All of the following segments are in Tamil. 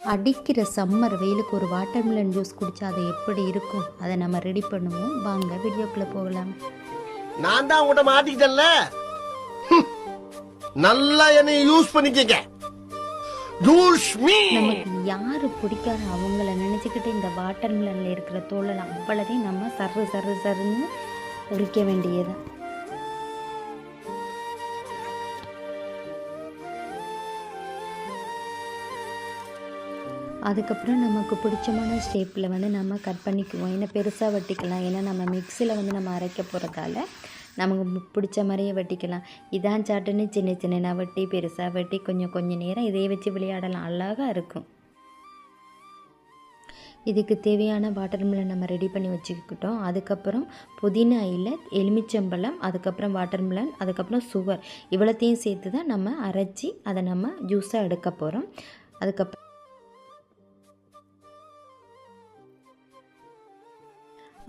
அடிக்கிற சம்மர் வெயிலுக்கு ஒரு வாட்டர்மெலன் ஜூஸ் குடித்தா அது எப்படி இருக்கும், அதை நம்ம ரெடி பண்ணுவோம். வாங்க வீடியோக்குள்ளே போகலாம். நான் தான் உங்கள்கிட்ட மாட்டிக்கிட்டேன்ல, நல்லா என்னை யூஸ் பண்ணிக்கங்க. நமக்கு யாரு பிடிக்காத அவங்கள நினச்சிக்கிட்டு இந்த வாட்டர்மெலனில் இருக்கிற தோலை அவ்வளதையும் நம்ம சர்ரு சர்ரு சருன்னு உரிக்க வேண்டியதான். அதுக்கப்புறம் நமக்கு பிடிச்சமான ஷேப்பில் நம்ம கட் பண்ணிக்குவோம். ஏன்னா பெருசாக வெட்டிக்கலாம், ஏன்னா நம்ம மிக்சியில் நம்ம அரைக்க போகிறதால நமக்கு பிடிச்ச மாதிரியே வெட்டிக்கலாம். இதான் சாட்டுன்னு சின்ன சின்ன வெட்டி பெருசாக வெட்டி கொஞ்சம் நேரம் இதையே வச்சு விளையாடலாம், அழகாக இருக்கும். இதுக்கு தேவையான வாட்டர்மெலன் நம்ம ரெடி பண்ணி வச்சுக்கிட்டோம். அதுக்கப்புறம் புதினா இலை, எலுமிச்சம்பழம், அதுக்கப்புறம் வாட்டர்மெலன், அதுக்கப்புறம் சுகர், இவ்வளோத்தையும் சேர்த்து தான் நம்ம அரைச்சி அதை நம்ம ஜூஸாக எடுக்க போகிறோம்.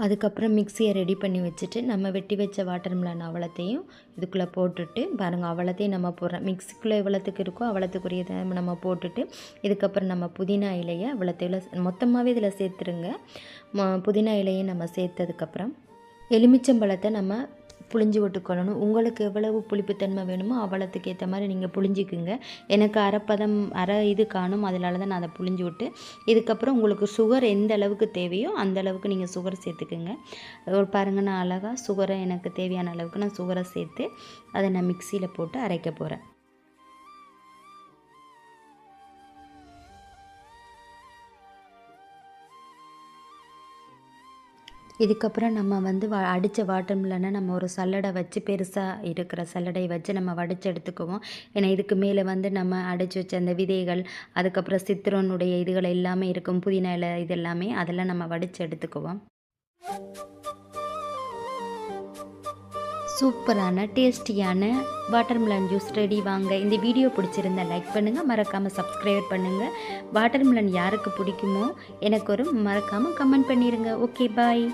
அதுக்கப்புறம் மிக்சியை ரெடி பண்ணி வச்சுட்டு நம்ம வெட்டி வச்ச வாட்டர்மெலன் அவ்வளோத்தையும் இதுக்குள்ளே போட்டுட்டு பாருங்கள், அவ்வளோத்தையும் நம்ம போடுறோம். மிக்சிக்குள்ளே எவ்வளோத்துக்கு இருக்கோ அவ்வளோத்துக்குரியதை நம்ம போட்டுட்டு இதுக்கப்புறம் நம்ம புதினா இலையை அவ்வளோத்தையும் மொத்தமாகவே இதில் சேர்த்துருங்க. புதினா இலையை நம்ம சேர்த்ததுக்கப்புறம் எலுமிச்சம்பழத்தை நம்ம புளிஞ்சு விட்டுக்கொள்ளணும். உங்களுக்கு எவ்வளவு புளிப்புத்தன்மை வேணுமோ அவ்வளோத்துக்கு ஏற்ற மாதிரி நீங்கள் புளிஞ்சிக்குங்க. எனக்கு அரை இது காணும், அதனால தான் நான் அதை புளிஞ்சு விட்டு இதுக்கப்புறம் உங்களுக்கு சுகர் எந்த அளவுக்கு தேவையோ அந்த அளவுக்கு நீங்கள் சுகர் சேர்த்துக்குங்க. பாருங்கள், நான் அழகாக சுகரை எனக்கு தேவையான அளவுக்கு நான் சுகரை சேர்த்து அதை நான் மிக்சியில் போட்டு அரைக்க போகிறேன். இதுக்கப்புறம் நம்ம அடித்த வாட்டர்மெலனை நம்ம ஒரு சல்லடை வச்சு பெருசாக இருக்கிற சல்லடை வச்சு நம்ம வடித்து எடுத்துக்குவோம். ஏன்னா இதுக்கு மேலே நம்ம அடித்து வச்ச அந்த விதைகள், அதுக்கப்புறம் சித்ரோனுடைய இதுகள் எல்லாமே இருக்கும், புதினா இலை, இது எல்லாமே அதெல்லாம் நம்ம வடித்து எடுத்துக்குவோம். சூப்பரான டேஸ்டியான வாட்டர்மெலன் ஜூஸ் ரெடி. வாங்க, இந்த வீடியோ பிடிச்சிருந்தா லைக் பண்ணுங்கள், மறக்காமல் சப்ஸ்கிரைப் பண்ணுங்கள். வாட்டர்மெலன் யாருக்கு பிடிக்குமோ எனக்கு ஒரு மறக்காமல் கமெண்ட் பண்ணிடுங்க. ஓகே, பாய்.